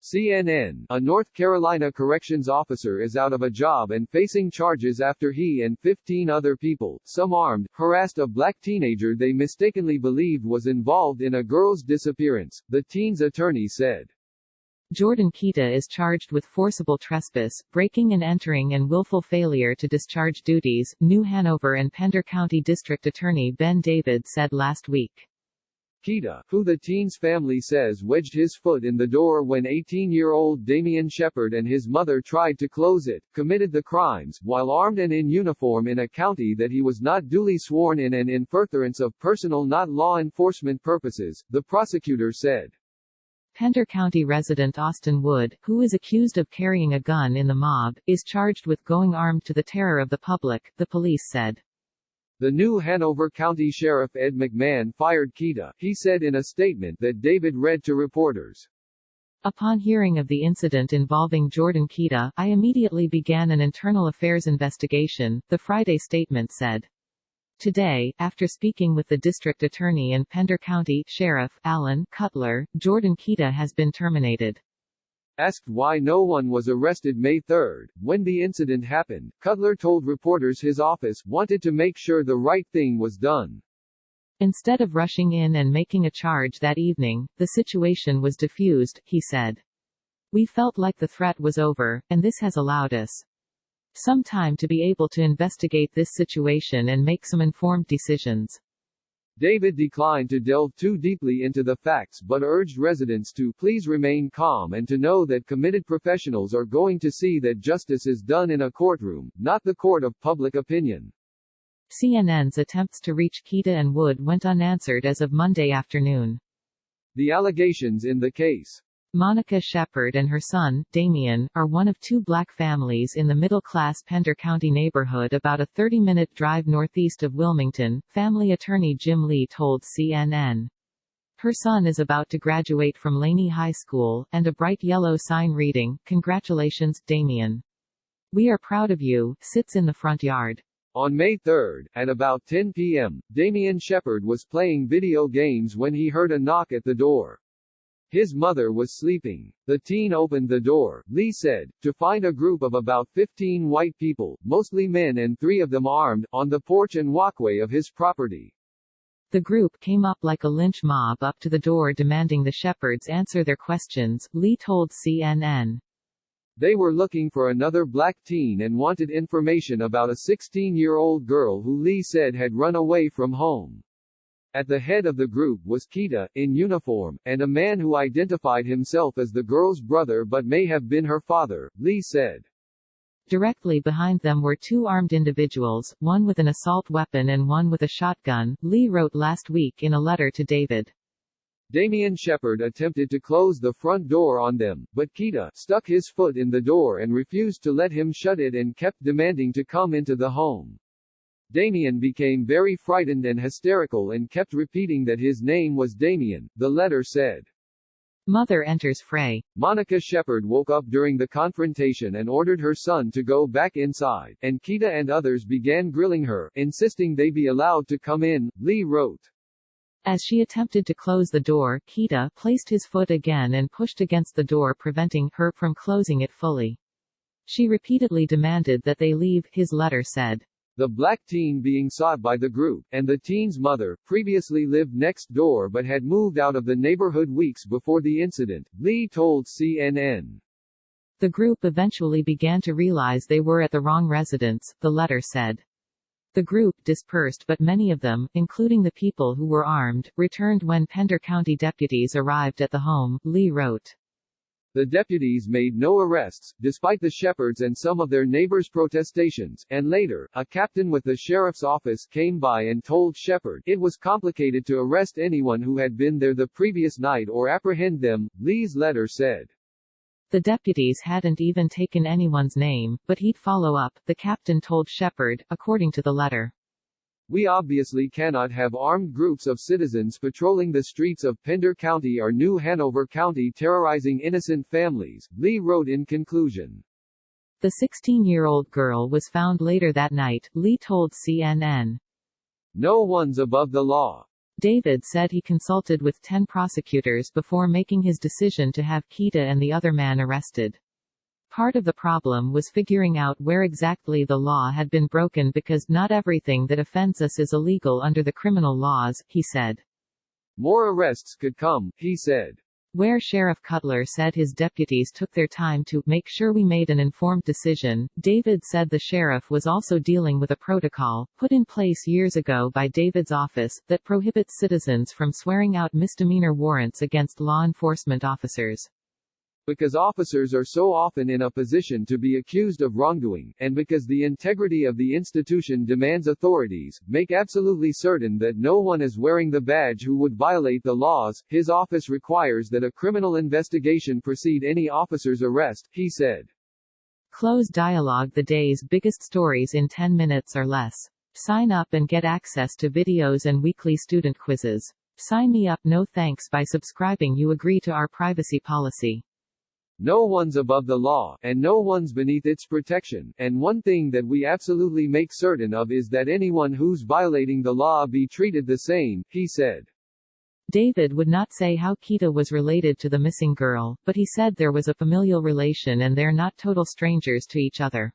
CNN, a North Carolina corrections officer is out of a job and facing charges after he and 15 other people, some armed, harassed a black teenager they mistakenly believed was involved in a girl's disappearance, the teen's attorney said. Jordan Kita is charged with forcible trespass, breaking and entering and willful failure to discharge duties, New Hanover and Pender County District Attorney Ben David said last week. Kita, who the teen's family says wedged his foot in the door when 18-year-old Damian Shepard and his mother tried to close it, committed the crimes, while armed and in uniform in a county that he was not duly sworn in and in furtherance of personal not law enforcement purposes, the prosecutor said. Pender County resident Austin Wood, who is accused of carrying a gun in the mob, is charged with going armed to the terror of the public, the police said. The New Hanover County Sheriff Ed McMahon fired Kita, he said in a statement that David read to reporters. Upon hearing of the incident involving Jordan Kita, I immediately began an internal affairs investigation, the Friday statement said. Today, after speaking with the district attorney and Pender County Sheriff Alan Cutler, Jordan Kita has been terminated. Asked why no one was arrested May 3, when the incident happened, Cutler told reporters his office wanted to make sure the right thing was done. Instead of rushing in and making a charge that evening, the situation was diffused, he said. We felt like the threat was over, and this has allowed us some time to be able to investigate this situation and make some informed decisions. David declined to delve too deeply into the facts but urged residents to please remain calm and to know that committed professionals are going to see that justice is done in a courtroom, not the court of public opinion. CNN's attempts to reach Kita and Wood went unanswered as of Monday afternoon. The allegations in the case. Monica Shepard and her son, Damian, are one of two black families in the middle-class Pender County neighborhood about a 30-minute drive northeast of Wilmington, family attorney Jim Lee told CNN. Her son is about to graduate from Laney High School, and a bright yellow sign reading, "Congratulations, Damian. We are proud of you," sits in the front yard. On May 3, at about 10 p.m., Damian Shepard was playing video games when he heard a knock at the door. His mother was sleeping. The teen opened the door, Lee said, to find a group of about 15 white people, mostly men and 3 of them armed, on the porch and walkway of his property. The group came up like a lynch mob up to the door demanding the Shepards answer their questions, Lee told CNN. They were looking for another black teen and wanted information about a 16-year-old girl who Lee said had run away from home. At the head of the group was Kita, in uniform, and a man who identified himself as the girl's brother but may have been her father, Lee said. Directly behind them were 2 armed individuals, one with an assault weapon and one with a shotgun, Lee wrote last week in a letter to David. Damian Shepard attempted to close the front door on them, but Kita stuck his foot in the door and refused to let him shut it and kept demanding to come into the home. Damian became very frightened and hysterical and kept repeating that his name was Damian, the letter said. Mother enters fray. Monica Shepard woke up during the confrontation and ordered her son to go back inside, and Kita and others began grilling her, insisting they be allowed to come in, Lee wrote. As she attempted to close the door, Kita placed his foot again and pushed against the door, preventing her from closing it fully. She repeatedly demanded that they leave, his letter said. The black teen being sought by the group, and the teen's mother, previously lived next door but had moved out of the neighborhood weeks before the incident, Lee told CNN. The group eventually began to realize they were at the wrong residence, the letter said. The group dispersed but many of them, including the people who were armed, returned when Pender County deputies arrived at the home, Lee wrote. The deputies made no arrests, despite the Shepards and some of their neighbors' protestations, and later, a captain with the sheriff's office came by and told Shepard it was complicated to arrest anyone who had been there the previous night or apprehend them, Lee's letter said. The deputies hadn't even taken anyone's name, but he'd follow up, the captain told Shepard, according to the letter. We obviously cannot have armed groups of citizens patrolling the streets of Pender County or New Hanover County terrorizing innocent families, Lee wrote in conclusion. The 16-year-old girl was found later that night, Lee told CNN. No one's above the law. David said he consulted with 10 prosecutors before making his decision to have Kita and the other man arrested. Part of the problem was figuring out where exactly the law had been broken because not everything that offends us is illegal under the criminal laws, he said. More arrests could come, he said. Where Sheriff Cutler said his deputies took their time to make sure we made an informed decision, David said the sheriff was also dealing with a protocol, put in place years ago by David's office, that prohibits citizens from swearing out misdemeanor warrants against law enforcement officers. Because officers are so often in a position to be accused of wrongdoing, and because the integrity of the institution demands authorities make absolutely certain that no one is wearing the badge who would violate the laws, his office requires that a criminal investigation precede any officer's arrest, he said. Close dialogue, the day's biggest stories in 10 minutes or less. Sign up and get access to videos and weekly student quizzes. Sign me up, no thanks. By subscribing you agree to our privacy policy. No one's above the law, and no one's beneath its protection, and one thing that we absolutely make certain of is that anyone who's violating the law be treated the same, he said. David would not say how Kita was related to the missing girl, but he said there was a familial relation and they're not total strangers to each other.